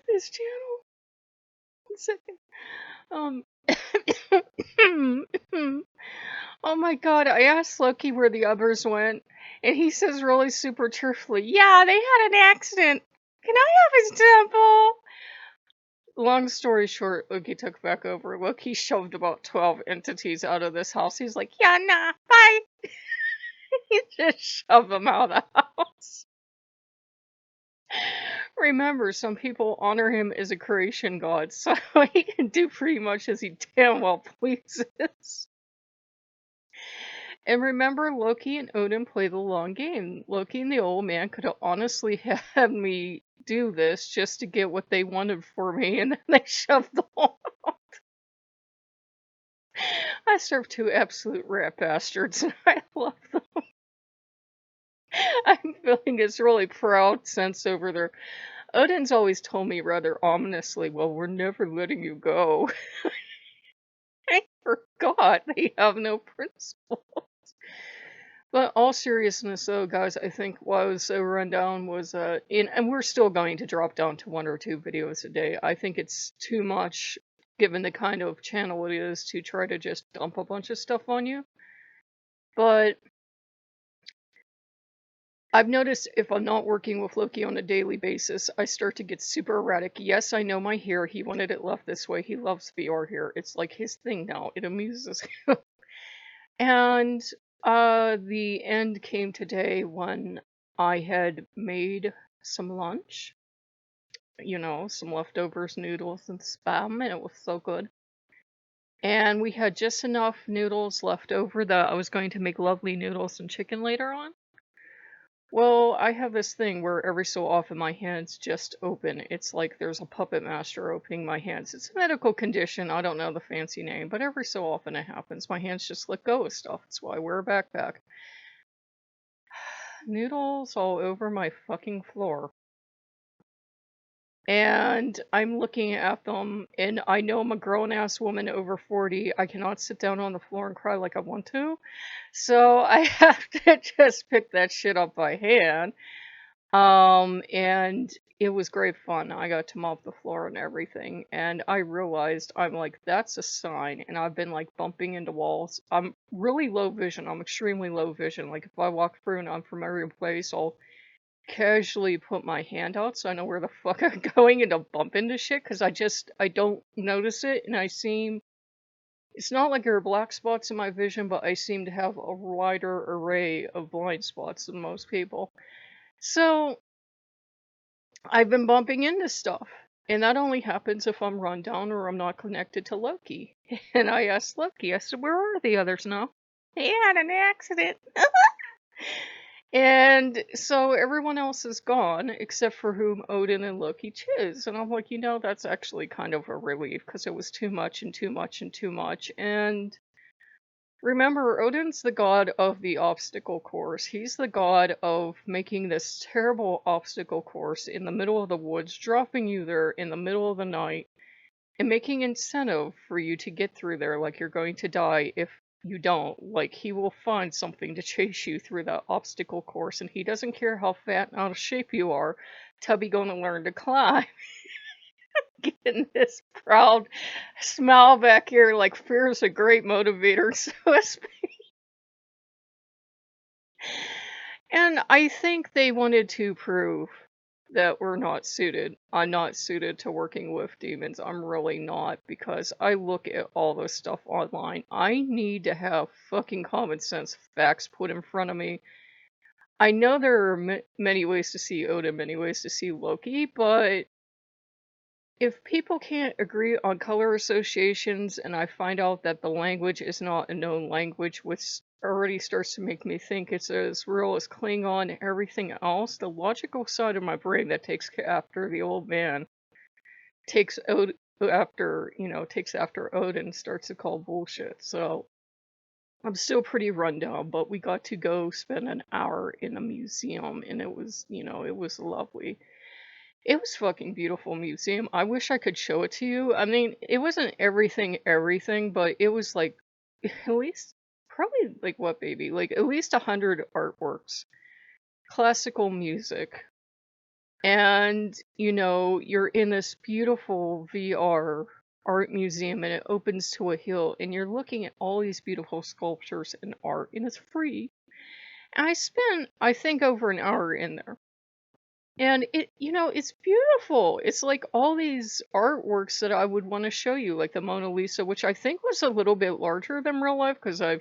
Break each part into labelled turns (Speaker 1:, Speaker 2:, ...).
Speaker 1: This channel. 1 second. Um. Oh my god, I asked Loki where the others went, and he says really super cheerfully, "Yeah, they had an accident. Can I have his temple?" Long story short, Loki took back over. Loki shoved about 12 entities out of this house. He's like, "Yeah, nah, bye." He just shoved them out of the house. Remember, some people honor him as a creation god, so he can do pretty much as he damn well pleases. And remember, Loki and Odin play the long game. Loki and the old man could have honestly had me do this just to get what they wanted for me, and then they shoved them all out. I serve two absolute rat bastards, and I love them. I'm feeling this really proud sense over there. Odin's always told me rather ominously, "Well, we're never letting you go." I forgot they have no principle. But all seriousness though, guys, I think what I was so run down was and we're still going to drop down to 1 or 2 videos a day. I think it's too much given the kind of channel it is to try to just dump a bunch of stuff on you. But I've noticed if I'm not working with Loki on a daily basis, I start to get super erratic. Yes, I know my hair. He wanted it left this way. He loves VR hair. It's like his thing now. It amuses him. And the end came today when I had made some lunch, some leftovers, noodles and spam, and it was so good. And we had just enough noodles left over that I was going to make lovely noodles and chicken later on. Well, I have this thing where every so often my hands just open. It's like there's a puppet master opening my hands. It's a medical condition. I don't know the fancy name, but every so often it happens. My hands just let go of stuff. That's why I wear a backpack. Noodles all over my fucking floor. And I'm looking at them, and I know I'm a grown ass woman over 40. I cannot sit down on the floor and cry like I want to. So I have to just pick that shit up by hand. And it was great fun. I got to mop the floor and everything, and I realized I'm like, that's a sign. And I've been like bumping into walls. I'm really low vision. I'm extremely low vision. Like if I walk through an unfamiliar place, I'll casually put my hand out so I know where the fuck I'm going and don't bump into shit because I don't notice it, and it's not like there are black spots in my vision, but I seem to have a wider array of blind spots than most people. So I've been bumping into stuff. And that only happens if I'm run down or I'm not connected to Loki. And I asked Loki, I said, where are the others now? He had an accident. And so everyone else is gone except for whom Odin and Loki choose. And I'm like, that's actually kind of a relief because it was too much and too much and too much. And remember, Odin's the god of the obstacle course. He's the god of making this terrible obstacle course in the middle of the woods, dropping you there in the middle of the night, and making incentive for you to get through there like you're going to die if you don't. Like, he will find something to chase you through that obstacle course, and he doesn't care how fat and out of shape you are. Tubby gonna learn to climb. Getting this proud smile back here like fear is a great motivator, so to speak. And I think they wanted to prove that I'm not suited to working with demons. I'm really not, because I look at all this stuff online. I need to have fucking common sense facts put in front of me. I know there are many ways to see Odin, many ways to see Loki, but if people can't agree on color associations and I find out that the language is not a known language, which already starts to make me think it's as real as Klingon and everything else, the logical side of my brain that takes after the old man takes takes after Odin starts to call bullshit. So I'm still pretty run down, but we got to go spend an hour in a museum, and it was, it was lovely. It was fucking beautiful museum. I wish I could show it to you. I mean, it wasn't everything, but it was like at least probably like what, baby? Like at least 100 artworks, classical music. And, you're in this beautiful VR art museum and it opens to a hill and you're looking at all these beautiful sculptures and art and it's free. And I spent, I think, over an hour in there. And it's beautiful. It's like all these artworks that I would want to show you, like the Mona Lisa, which I think was a little bit larger than real life because I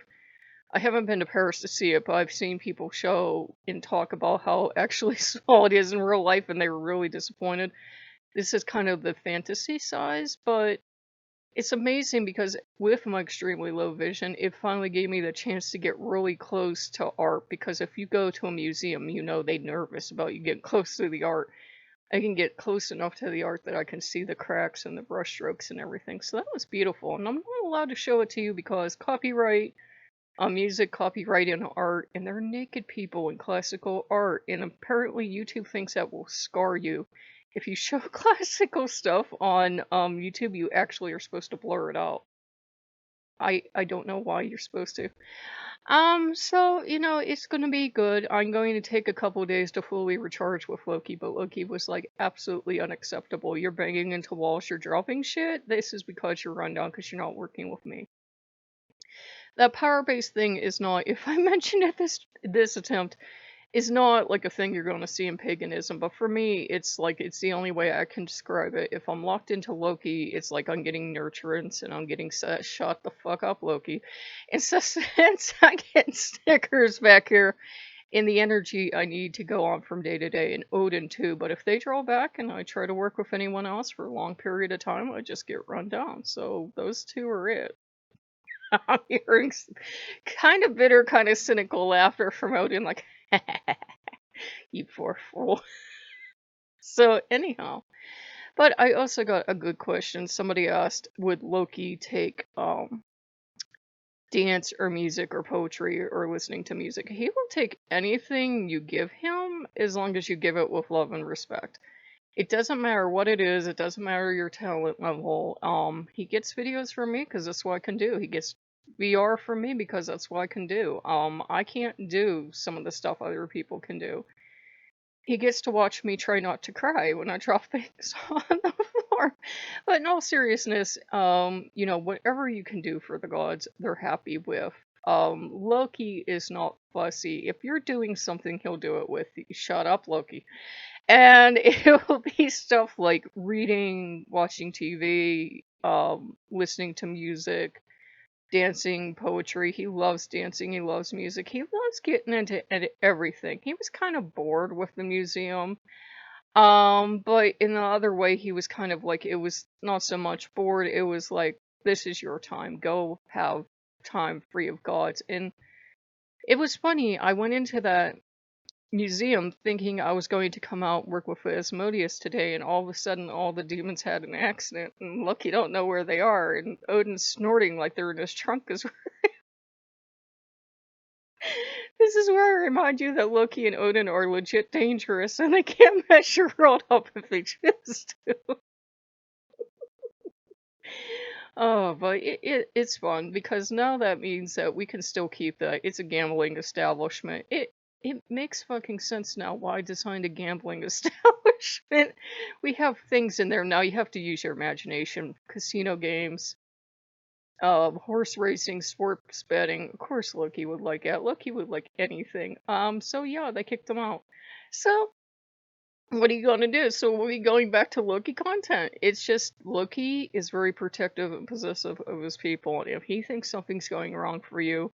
Speaker 1: haven't been to Paris to see it, but I've seen people show and talk about how actually small it is in real life, and they were really disappointed. This is kind of the fantasy size, but it's amazing because with my extremely low vision, it finally gave me the chance to get really close to art. Because if you go to a museum, they're nervous about you getting close to the art. I can get close enough to the art that I can see the cracks and the brushstrokes and everything. So that was beautiful, and I'm not allowed to show it to you because copyright on music, copyright, and art, and they're naked people in classical art, and apparently YouTube thinks that will scar you. If you show classical stuff on YouTube, you actually are supposed to blur it out. I don't know why you're supposed to. So, it's gonna be good. I'm going to take a couple days to fully recharge with Loki, but Loki was like absolutely unacceptable. You're banging into walls, you're dropping shit. This is because you're run down because you're not working with me. That power-based thing is not, if I mentioned it, this attempt is not like a thing you're going to see in paganism, but for me it's like it's the only way I can describe it. If I'm locked into Loki, it's like I'm getting nurturance and I'm getting set. Shut the fuck up, Loki. And so since I get stickers back here in the energy I need to go on from day to day, and Odin too, but if they draw back and I try to work with anyone else for a long period of time, I just get run down. So those two are it. I'm hearing kind of bitter, kind of cynical laughter from Odin, like, you poor fool. So, anyhow, but I also got a good question. Somebody asked, would Loki take dance or music or poetry or listening to music? He will take anything you give him as long as you give it with love and respect. It doesn't matter what it is. It doesn't matter your talent level. He gets videos from me because that's what I can do. He gets VR from me because that's what I can do. I can't do some of the stuff other people can do. He gets to watch me try not to cry when I drop things on the floor. But in all seriousness, whatever you can do for the gods, they're happy with. Loki is not fussy. If you're doing something, he'll do it with you. Shut up, Loki. And it will be stuff like reading, watching TV, listening to music, dancing, poetry. He loves dancing, he loves music, he loves getting into everything. He was kind of bored with the museum. But in the other way, he was kind of like, it was not so much bored, it was like, this is your time. Go have time free of gods. And it was funny, I went into that museum thinking I was going to come out and work with Asmodeus today, and all of a sudden all the demons had an accident, and Loki don't know where they are, and Odin's snorting like they're in his trunk. This is where I remind you that Loki and Odin are legit dangerous, and they can't mess your world up if they choose to. Oh, but it's fun because now that means that we can still keep that. It's a gambling establishment. It makes fucking sense now why I designed a gambling establishment. We have things in there now. You have to use your imagination. Casino games, horse racing, sports betting. Of course, Loki would like it. Loki would like anything. So yeah, they kicked him out. So what are you going to do? So we'll be going back to Loki content. It's just Loki is very protective and possessive of his people, and if he thinks something's going wrong for you,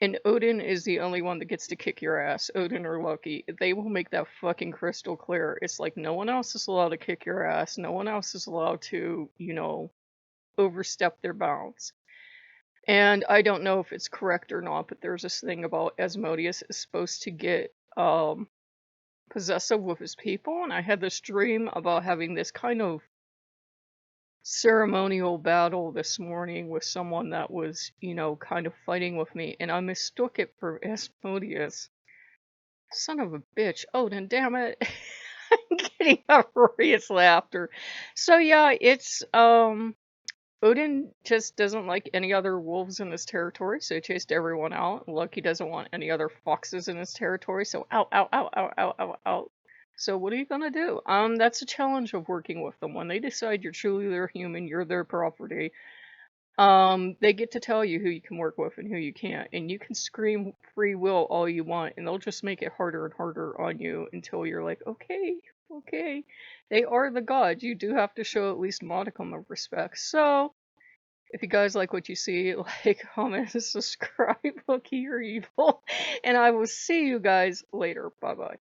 Speaker 1: and Odin is the only one that gets to kick your ass, Odin or Loki, they will make that fucking crystal clear. It's like no one else is allowed to kick your ass. No one else is allowed to, overstep their bounds. And I don't know if it's correct or not, but there's this thing about Asmodeus is supposed to get possessive with his people, and I had this dream about having this kind of ceremonial battle this morning with someone that was, kind of fighting with me, and I mistook it for Asmodeus. Son of a bitch. Oh, then damn it. I'm getting uproarious laughter. So yeah, it's Odin just doesn't like any other wolves in his territory, so he chased everyone out. Loki doesn't want any other foxes in his territory, so out, out, out, out, out, out, out. So what are you gonna do? That's a challenge of working with them. When they decide you're truly their human, you're their property, they get to tell you who you can work with and who you can't, and you can scream free will all you want, and they'll just make it harder and harder on you until you're like, okay, okay. They are the gods. You do have to show at least modicum of respect. So, if you guys like what you see, like, comment, subscribe, Loki, you're evil, and I will see you guys later. Bye bye.